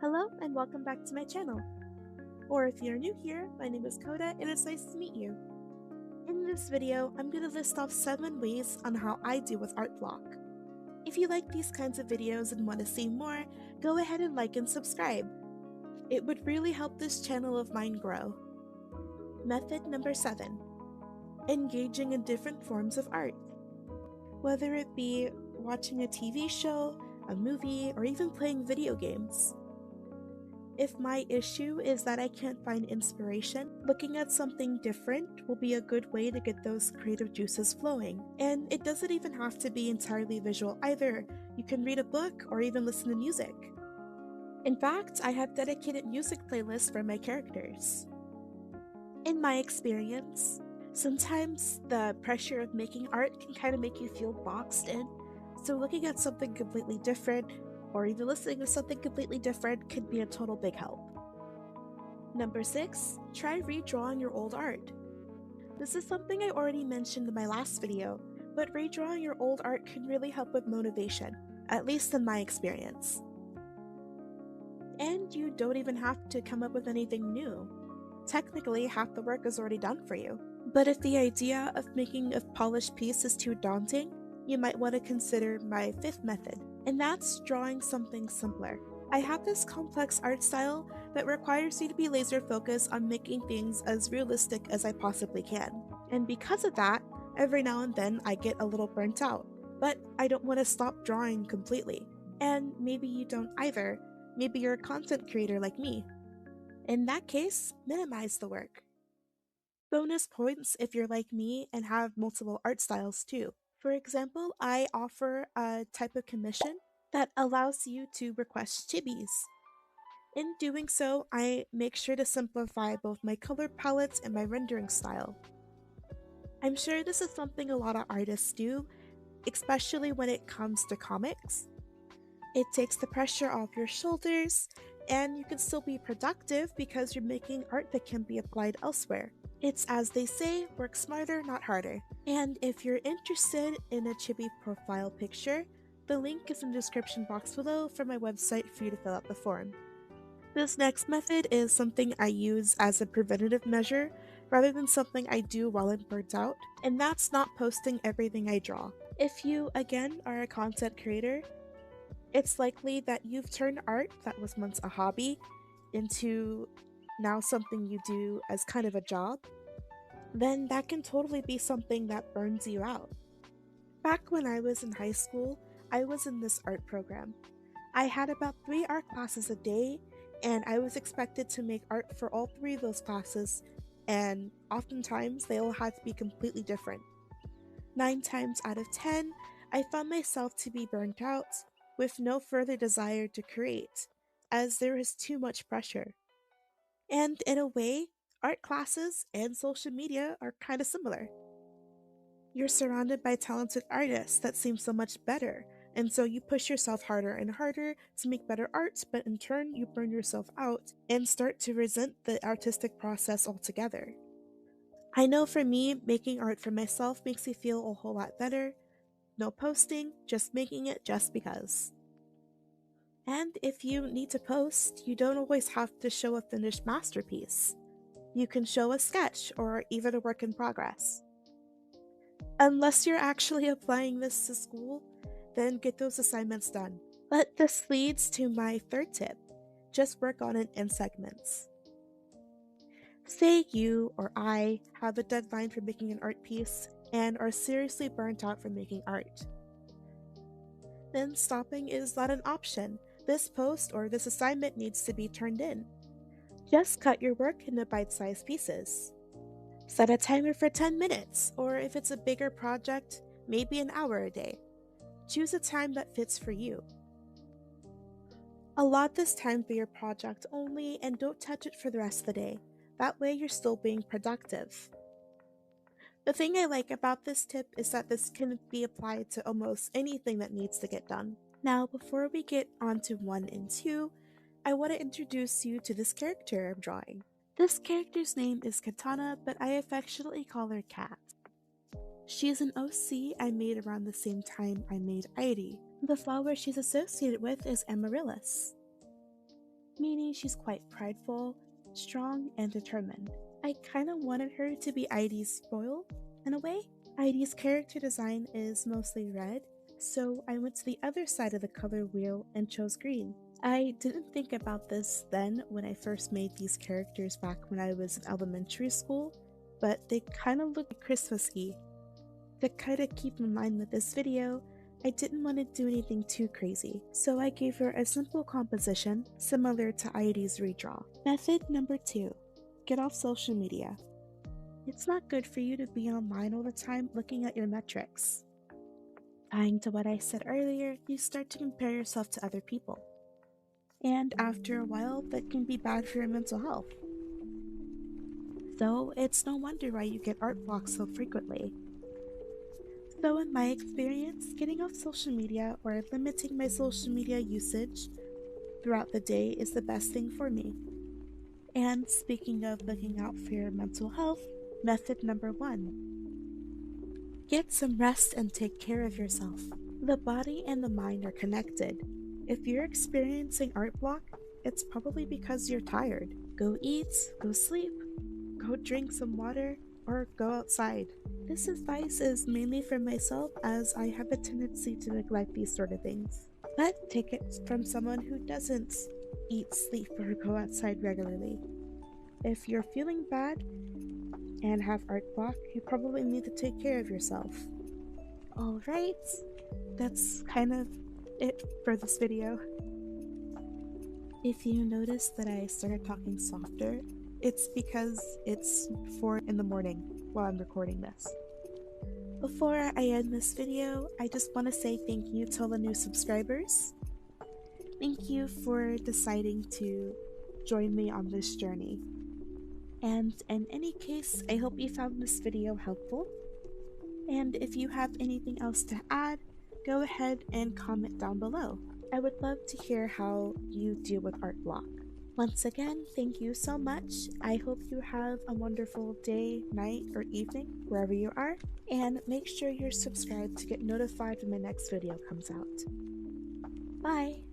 Hello and welcome back to my channel. Or if you're new here, my name is Kota and it's nice to meet you. In this video, I'm going to list off 7 ways on how I deal with art block. If you like these kinds of videos and want to see more, go ahead and like and subscribe. It would really help this channel of mine grow. Method number 7. Engaging in different forms of art. Whether it be watching a TV show, a movie, or even playing video games. If my issue is that I can't find inspiration, looking at something different will be a good way to get those creative juices flowing. And it doesn't even have to be entirely visual either. You can read a book or even listen to music. In fact, I have dedicated music playlists for my characters. In my experience, sometimes the pressure of making art can kind of make you feel boxed in, so looking at something completely different or even listening to something completely different could be a total big help. Number 6, try redrawing your old art. This is something I already mentioned in my last video, but redrawing your old art can really help with motivation, at least in my experience. And you don't even have to come up with anything new. Technically, half the work is already done for you. But if the idea of making a polished piece is too daunting, you might want to consider my 5th method, and that's drawing something simpler. I have this complex art style that requires you to be laser focused on making things as realistic as I possibly can. And because of that, every now and then I get a little burnt out, but I don't want to stop drawing completely. And maybe you don't either. Maybe you're a content creator like me. In that case, minimize the work. Bonus points if you're like me and have multiple art styles too. For example, I offer a type of commission that allows you to request chibis. In doing so, I make sure to simplify both my color palettes and my rendering style. I'm sure this is something a lot of artists do, especially when it comes to comics. It takes the pressure off your shoulders, and you can still be productive because you're making art that can be applied elsewhere. It's as they say, work smarter, not harder. And if you're interested in a chibi profile picture, the link is in the description box below for my website for you to fill out the form. This next method is something I use as a preventative measure rather than something I do while I'm burnt out, and that's not posting everything I draw. If you, again, are a content creator, it's likely that you've turned art that was once a hobby into now something you do as kind of a job, then that can totally be something that burns you out. Back when I was in high school, I was in this art program. I had about 3 art classes a day, and I was expected to make art for all 3 of those classes, and oftentimes they all had to be completely different. 9 times out of 10, I found myself to be burnt out, with no further desire to create, as there is too much pressure. And in a way, art classes and social media are kind of similar. You're surrounded by talented artists that seem so much better, and so you push yourself harder and harder to make better art, but in turn you burn yourself out and start to resent the artistic process altogether. I know for me, making art for myself makes me feel a whole lot better. No posting, just making it just because. And if you need to post, you don't always have to show a finished masterpiece. You can show a sketch or even a work in progress. Unless you're actually applying this to school, then get those assignments done. But this leads to my 3rd tip. Just work on it in segments. Say you or I have a deadline for making an art piece and are seriously burnt out from making art. Then stopping is not an option. This post or this assignment needs to be turned in. Just cut your work into bite-sized pieces. Set a timer for 10 minutes, or if it's a bigger project, maybe an hour a day. Choose a time that fits for you. Allot this time for your project only and don't touch it for the rest of the day. That way you're still being productive. The thing I like about this tip is that this can be applied to almost anything that needs to get done. Now, before we get on to 1 and 2, I want to introduce you to this character I'm drawing. This character's name is Katana, but I affectionately call her Kat. She's an OC I made around the same time I made Idy. The flower she's associated with is Amaryllis. meaning she's quite prideful, strong, and determined. I kinda wanted her to be Ivy's spoil, in a way. Ivy's character design is mostly red, so I went to the other side of the color wheel and chose green. I didn't think about this then when I first made these characters back when I was in elementary school, but they kinda look Christmassy. To kinda keep in mind with this video, I didn't want to do anything too crazy, so I gave her a simple composition similar to Ivy's redraw. Method number 2. Get off social media. It's not good for you to be online all the time looking at your metrics. Tying to what I said earlier, you start to compare yourself to other people. And after a while, that can be bad for your mental health. So it's no wonder why you get art blocks so frequently. So in my experience, getting off social media or limiting my social media usage throughout the day is the best thing for me. And speaking of looking out for your mental health, method number 1. Get some rest and take care of yourself. The body and the mind are connected. If you're experiencing art block, it's probably because you're tired. Go eat, go sleep, go drink some water, or go outside. This advice is mainly for myself as I have a tendency to neglect these sort of things. But take it from someone who doesn't eat, sleep, or go outside regularly. If you're feeling bad and have art block, you probably need to take care of yourself. Alright, that's kind of it for this video. If you notice that I started talking softer, it's because it's 4 in the morning while I'm recording this. Before I end this video, I just want to say thank you to all the new subscribers. Thank you for deciding to join me on this journey. And in any case, I hope you found this video helpful. And if you have anything else to add, go ahead and comment down below. I would love to hear how you deal with art block. Once again, thank you so much. I hope you have a wonderful day, night, or evening, wherever you are. And make sure you're subscribed to get notified when my next video comes out. Bye!